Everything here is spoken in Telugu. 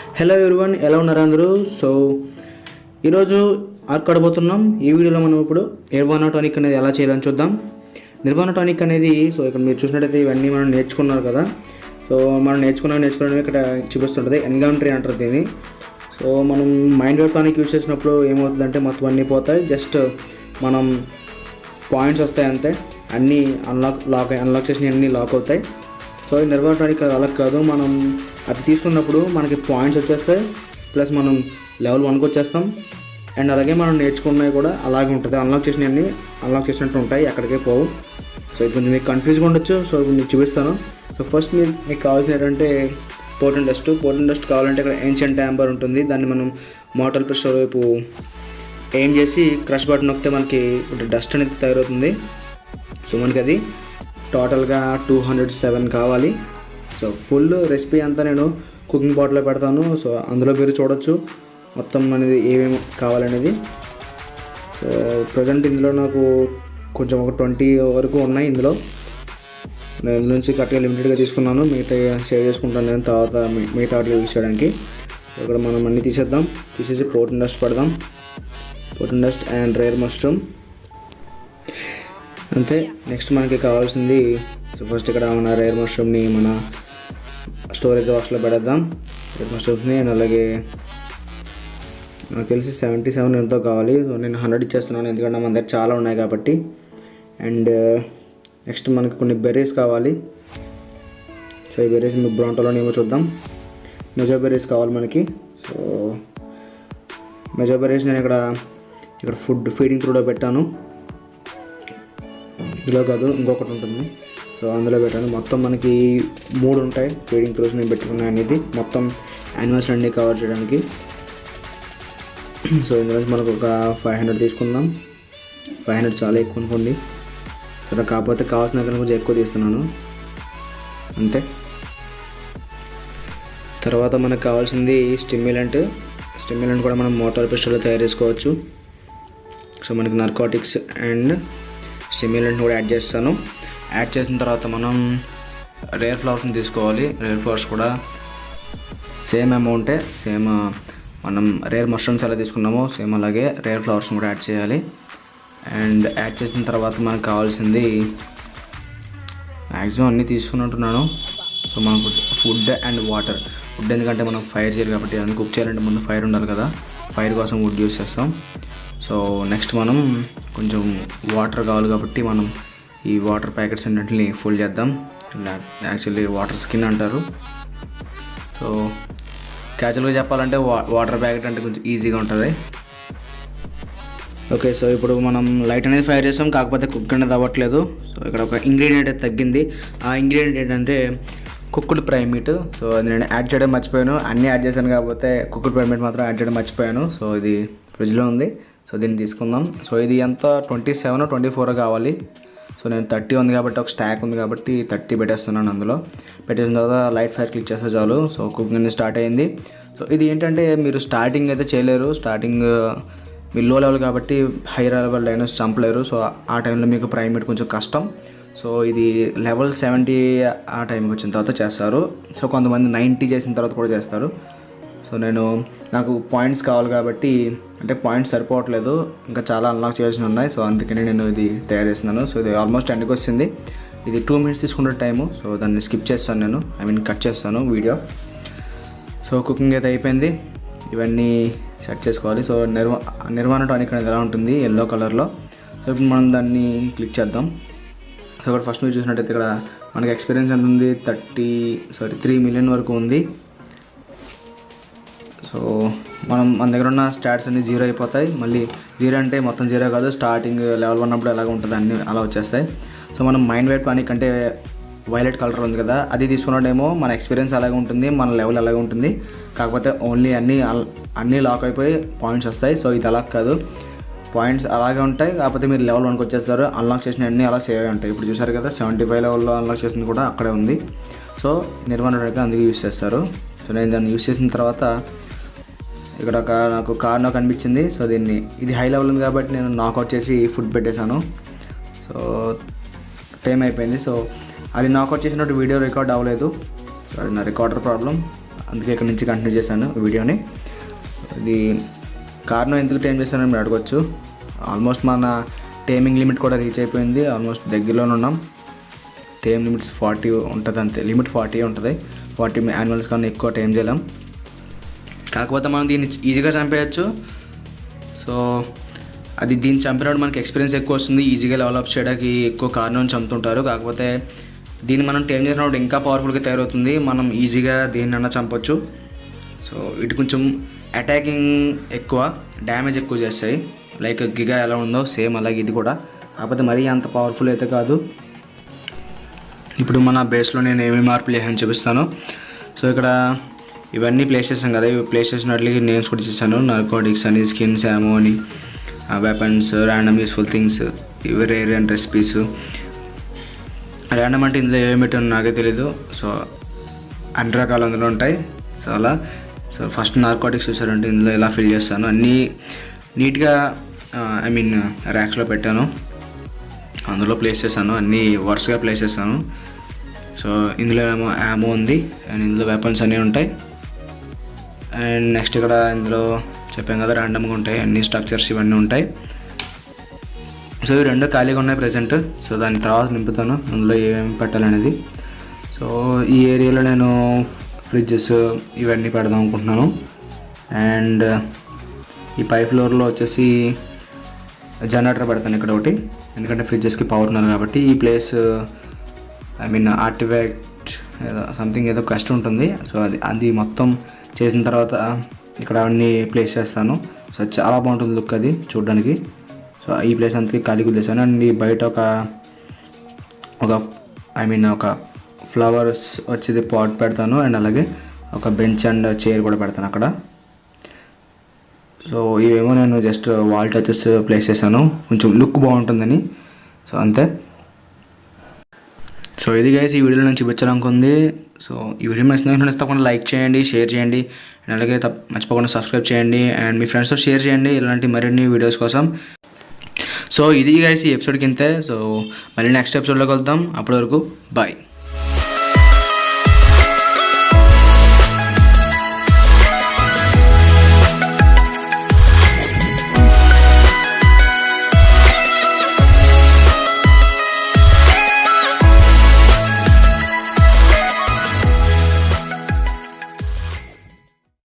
హలో ఎవ్రీవన్, ఎలా ఉన్నారు అందరూ? సో ఈరోజు ఆడుకోబోతున్నాం. ఈ వీడియోలో మనం ఇప్పుడు నిర్వాణా టానిక్ అనేది ఎలా చేయాలని చూద్దాం. నిర్వాణా టానిక్ అనేది సో ఇక్కడ మీరు చూసినట్టయితే ఇవన్నీ మనం నేర్చుకున్నారు కదా. సో మనం నేర్చుకున్నాం ఇక్కడ చూపిస్తుంటుంది. ఎన్గౌంటరీ అంటారు దీన్ని. సో మనం మైండ్ వేవ్ టానిక్ యూజ్ చేసినప్పుడు ఏమవుతుందంటే మొత్తం అన్నీ పోతాయి. జస్ట్ మనం పాయింట్స్ వస్తాయి అంతే. అన్నీ అన్లాక్ చేసినవి అన్నీ లాక్ అవుతాయి. సో ఈ నిర్వాణా టానిక్ అలా కాదు. మనం అది తీసుకున్నప్పుడు మనకి పాయింట్స్ వచ్చేస్తాయి, ప్లస్ మనం లెవెల్ 1కి వచ్చేస్తాం. అండ్ అలాగే మనం నేర్చుకున్నవి కూడా అలాగే ఉంటుంది. అన్లాక్ చేసినట్టు ఉంటాయి, ఎక్కడికే పోవు. సో ఇది కొంచెం మీకు కన్ఫ్యూజ్గా ఉండొచ్చు. సో మీకు చూపిస్తాను. సో ఫస్ట్ మీకు కావాల్సిన ఏంటంటే పోర్టన్ డస్ట్ కావాలంటే ఇక్కడ ఏన్షియంట్ యాంబర్ ఉంటుంది. దాన్ని మనం మోటార్ ప్రెషర్ వైపు ఏం చేసి క్రష్ బటన్ నొక్కితే మనకి డస్ట్ అనేది తయారవుతుంది. సో మనకి అది టోటల్గా 207 కావాలి. సో ఫుల్ రెసిపీ అంతా నేను కుకింగ్ పాట్లో పెడతాను. సో అందులో మీరు చూడొచ్చు మొత్తం అనేది ఏమేమి కావాలనేది. సో ప్రజెంట్ ఇందులో నాకు కొంచెం ఒక 20 వరకు ఉన్నాయి. ఇందులో నేను నుంచి కరెక్ట్గా లిమిటెడ్గా తీసుకున్నాను. మిగతా సేవ్ చేసుకుంటాను నేను తర్వాత మిగతా వాటిలో యూజ్ చేయడానికి. ఇక్కడ మనం అన్నీ తీసేసి పోర్టన్ డస్ట్ పెడదాం. పోర్టన్ డస్ట్ అండ్ రేర్ మష్రూమ్ అంతే. నెక్స్ట్ మనకి కావాల్సింది సో ఫస్ట్ ఇక్కడ మన రేర్ మష్రూమ్ని మన స్టోరేజ్ బాక్స్లో పెడేద్దాం. రేర్ మష్రూమ్స్ని అలాగే నాకు తెలిసి 77 ఎంతో కావాలి. సో నేను 100 ఇచ్చేస్తున్నాను, ఎందుకంటే మన దగ్గర చాలా ఉన్నాయి కాబట్టి. అండ్ నెక్స్ట్ మనకి కొన్ని బెర్రీస్ కావాలి. సో ఈ బెర్రీస్ మీకు బ్రాంటోలోనేమో చూద్దాం. మెజో బెర్రీస్ కావాలి మనకి. సో మెజో బెర్రీస్ నేను ఇక్కడ ఫీడింగ్ త్రూలో పెట్టాను. ఇందులో కాదు, ఇంకొకటి ఉంటుంది. సో అందులో పెట్టాను. మొత్తం మనకి 3 ఉంటాయి ఫీడింగ్ త్రూస్ నేను పెట్టుకున్నాను అనేది. మొత్తం యానిమల్స్ అన్నీ కవర్ చేయడానికి. సో ఇందులో మనకు ఒక 500 తీసుకుందాం. 500 చాలా ఎక్కువ అనుకోండి. సరే, కాకపోతే కావాల్సిన కన్నా కొంచెం ఎక్కువ తీస్తున్నాను అంతే. తర్వాత మనకు కావాల్సింది స్టిమ్యులెంట్ కూడా మనం మోటార్ పిస్టల్లో తయారు చేసుకోవచ్చు. సో మనకి నార్కోటిక్స్ అండ్ స్టిమ్యులెంట్ కూడా యాడ్ చేసిన తర్వాత మనం రేర్ ఫ్లవర్స్ని తీసుకోవాలి. రేర్ ఫ్లవర్స్ కూడా సేమ్ అమౌంటే, సేమ్ మనం రేర్ మష్రూమ్స్ ఎలా తీసుకున్నామో సేమ్ అలాగే రేర్ ఫ్లవర్స్ని కూడా యాడ్ చేయాలి. అండ్ యాడ్ చేసిన తర్వాత మనకు కావాల్సింది మ్యాక్సిమం అన్నీ తీసుకున్నట్టున్నాను. సో మనకు ఫుడ్ అండ్ వాటర్. ఫుడ్ ఎందుకంటే మనం ఫైర్ చేయాలి కాబట్టి, దాన్ని కుక్ చేయాలంటే ముందు ఫైర్ ఉండాలి కదా. ఫైర్ కోసం వుడ్ యూస్ చేస్తాం. సో నెక్స్ట్ మనం కొంచెం వాటర్ కావాలి కాబట్టి మనం ఈ వాటర్ ప్యాకెట్స్ అన్నింటిని ఫుల్ చేద్దాం. యాక్చువల్లీ వాటర్ స్కిన్ అంటారు. సో క్యాజువల్గా చెప్పాలంటే వాటర్ ప్యాకెట్ అంటే కొంచెం ఈజీగా ఉంటుంది. ఓకే, సో ఇప్పుడు మనం లైట్ అనేది ఫైర్ చేస్తాం, కాకపోతే కుక్ అనేది అవ్వట్లేదు. సో ఇక్కడ ఒక ఇంగ్రీడియంట్ అయితే తగ్గింది. ఆ ఇంగ్రీడియంట్ ఏంటంటే కుక్డ్ ఫ్రై మీట్. సో అది నేను యాడ్ చేయడం మర్చిపోయాను. అన్నీ యాడ్ చేశాను, కాకపోతే కుక్డ్ ఫ్రై మీట్ మాత్రం యాడ్ చేయడం మర్చిపోయాను. సో ఇది ఫ్రిడ్జ్లో ఉంది. సో దీన్ని తీసుకుందాం. సో ఇది ఎంత 27 24 కావాలి. సో నేను 30 ఉంది కాబట్టి, ఒక స్టాక్ ఉంది కాబట్టి 30 పెట్టేస్తున్నాను. అందులో పెట్టేసిన తర్వాత లైట్ ఫైర్ క్లిక్ చేస్తే చాలు. సో కుకింగ్ అనేది స్టార్ట్ అయింది. సో ఇది ఏంటంటే మీరు స్టార్టింగ్ అయితే చేయలేరు. స్టార్టింగ్ మీరు లో లెవెల్ కాబట్టి హై లెవెల్ డైనోస్ చంపలేరు. సో ఆ టైంలో మీకు ప్రైమేట్ కొంచెం కష్టం. సో ఇది లెవెల్ 70 ఆ టైంకి వచ్చిన తర్వాత చేస్తారు. సో కొంతమంది 90 చేసిన తర్వాత కూడా చేస్తారు. సో నాకు పాయింట్స్ కావాలి కాబట్టి, అంటే పాయింట్స్ సరిపోవట్లేదు, ఇంకా చాలా అన్లాక్ చేయాల్సి ఉన్నాయి. సో అందుకని నేను ఇది తయారు చేస్తున్నాను. సో ఇది ఆల్మోస్ట్ ఎండ్కి వచ్చింది. ఇది 2 minutes తీసుకుంటే టైము. సో దాన్ని స్కిప్ చేస్తాను నేను, కట్ చేస్తాను వీడియో. సో కుకింగ్ అయితే అయిపోయింది. ఇవన్నీ సెట్ చేసుకోవాలి. సో నిర్వాణా టానిక్ అనేది ఎలా ఉంటుంది, ఎల్లో కలర్లో. సో ఇప్పుడు మనం దాన్ని క్లిక్ చేద్దాం. సో ఇక్కడ ఫస్ట్ మీరు చూసినట్టయితే ఇక్కడ మనకి ఎక్స్పీరియన్స్ ఎంత ఉంది, 3 million వరకు ఉంది. సో మన దగ్గర ఉన్న స్టాట్స్ అన్ని 0 అయిపోతాయి. మళ్ళీ 0 అంటే మొత్తం 0 కాదు, స్టార్టింగ్ లెవెల్ 1 అప్పుడు ఎలాగ ఉంటుంది అన్నీ అలా వచ్చేస్తాయి. సో మనం మైండ్ వేవ్ టానిక్ అంటే వైలెట్ కలర్ ఉంది కదా, అది తీసుకున్నట్టేమో మన ఎక్స్పీరియన్స్ అలాగే ఉంటుంది, మన లెవెల్ అలాగే ఉంటుంది. కాకపోతే ఓన్లీ అన్నీ లాక్ అయిపోయి పాయింట్స్ వస్తాయి. సో ఇది అలా కాదు, పాయింట్స్ అలాగే ఉంటాయి, కాకపోతే మీరు లెవెల్ 1కి వచ్చేస్తారు. అన్లాక్ చేసిన అన్నీ అలా సేవ్ అయి ఉంటాయి. ఇప్పుడు చూసారు కదా 75 లెవెల్లో అన్లాక్ చేసింది కూడా అక్కడే ఉంది. సో నిర్వాణా అయితే అందుకే యూస్ చేస్తారు. సో నేను దాన్ని యూస్ చేసిన తర్వాత ఇక్కడ నాకు కార్నో కనిపించింది. సో ఇది హై లెవెల్ ఉంది కాబట్టి నేను నాకౌట్ చేసి ఫుడ్ పెట్టేశాను. సో టైం అయిపోయింది. సో అది నాకౌట్ చేసినట్టు వీడియో రికార్డ్ అవ్వలేదు. సో అది నా రికార్డర్ ప్రాబ్లం. అందుకే ఇక్కడ నుంచి కంటిన్యూ చేశాను వీడియోని. ఇది కార్నో ఎందుకు టైం చేశానని మీరు అడగవచ్చు. ఆల్మోస్ట్ మన టైమింగ్ లిమిట్ కూడా రీచ్ అయిపోయింది. ఆల్మోస్ట్ దగ్గరలోనే ఉన్నాం. టైం లిమిట్స్ 40 ఉంటుంది అంతే, లిమిట్ 40 ఉంటుంది. 40 యానిమల్స్ కన్నా ఎక్కువ టైం చేయలేం. కాకపోతే మనం దీన్ని ఈజీగా చంపేయచ్చు. సో అది దీన్ని చంపినప్పుడు మనకి ఎక్స్పీరియన్స్ ఎక్కువ వస్తుంది, ఈజీగా డెవలప్ చేయడానికి ఎక్కువ కార్నోని చంపుతుంటారు. కాకపోతే దీన్ని మనం టైం చేసినప్పుడు ఇంకా పవర్ఫుల్గా తయారవుతుంది, మనం ఈజీగా దేన్నైనా చంపొచ్చు. సో ఇటు కొంచెం అటాకింగ్ ఎక్కువ, డ్యామేజ్ ఎక్కువ చేస్తాయి. లైక్ గిగా ఎలా ఉందో సేమ్ అలాగే ఇది కూడా, కాకపోతే మరీ అంత పవర్ఫుల్ అయితే కాదు. ఇప్పుడు మన బేస్లో నేను ఏమేమి మార్పులు చేసాను చూపిస్తాను. సో ఇక్కడ ఇవన్నీ ప్లేస్ చేసాను కదా, ఇవి ప్లేస్ చేసినట్లకి నేమ్స్ కూడా చేశాను. నార్కోటిక్స్ అని, స్కిన్స్, యామో అని, వెపన్స్, ర్యాండమ్ యూస్ఫుల్ థింగ్స్, ఇవి రేర్ అండ్ రెసిపీస్. ర్యాండమ్ అంటే ఇందులో ఏమేమి పెట్టాను నాకే తెలీదు. సో అన్ని రకాలు అందులో ఉంటాయి. సో అలా సో ఫస్ట్ నార్కోటిక్స్ చూసారంటే ఇందులో ఇలా ఫిల్ చేస్తాను. అన్నీ నీట్గా ర్యాక్స్లో పెట్టాను, అందులో ప్లేస్ చేశాను, అన్నీ వరుసగా ప్లేస్ చేశాను. సో ఇందులో ఏమో యామో ఉంది అండ్ ఇందులో వెపన్స్ అన్నీ ఉంటాయి. అండ్ నెక్స్ట్ ఇక్కడ ఇందులో చెప్పాను కదా ర్యాండమ్గా ఉంటాయి అన్ని స్ట్రక్చర్స్ ఇవన్నీ ఉంటాయి. సో ఇవి రెండు ఖాళీగా ఉన్నాయి ప్రజెంట్. సో దాని తర్వాత నింపుతాను అందులో ఏమేమి పెట్టాలనేది. సో ఈ ఏరియాలో నేను ఫ్రిడ్జెస్ ఇవన్నీ పెడదాం అనుకుంటున్నాను. అండ్ ఈ పై ఫ్లోర్లో వచ్చేసి జనరేటర్ పెడతాను ఇక్కడ ఒకటి, ఎందుకంటే ఫ్రిడ్జెస్కి పవర్ ఉన్నారు కాబట్టి. ఈ ప్లేస్ ఆర్టిఫాక్ట్ సంథింగ్ ఏదో క్వెస్ట్ ఉంటుంది. సో అది మొత్తం చేసిన తర్వాత ఇక్కడ అన్నీ ప్లేస్ చేస్తాను. సో చాలా బాగుంటుంది లుక్ అది చూడడానికి. సో ఈ ప్లేస్ అంతకి ఖాళీ కుదిలేసాను. అండ్ ఈ బయట ఒక ఫ్లవర్స్ వచ్చేది పాట్ పెడతాను. అండ్ అలాగే ఒక బెంచ్ అండ్ చైర్ కూడా పెడతాను అక్కడ. సో ఇవేమో నేను జస్ట్ వాల్ టచెస్ ప్లేస్ చేశాను కొంచెం లుక్ బాగుంటుందని. సో అంతే. సో ఇది గైస్ ఈ వీడియోలో నేను చూపించాలనుకుంది. సో ఈ వీడియో నచ్చితే తప్పకుండా లైక్ చేయండి, షేర్ చేయండి, అండ్ అలాగే మర్చిపోకుండా సబ్స్క్రైబ్ చేయండి అండ్ మీ ఫ్రెండ్స్తో షేర్ చేయండి ఇలాంటి మరిన్ని వీడియోస్ కోసం. సో ఇది గైస్ ఈ ఎపిసోడ్కి ఇంతే. సో మళ్ళీ నెక్స్ట్ ఎపిసోడ్లోకి వెళ్తాం. అప్పటి వరకు బాయ్.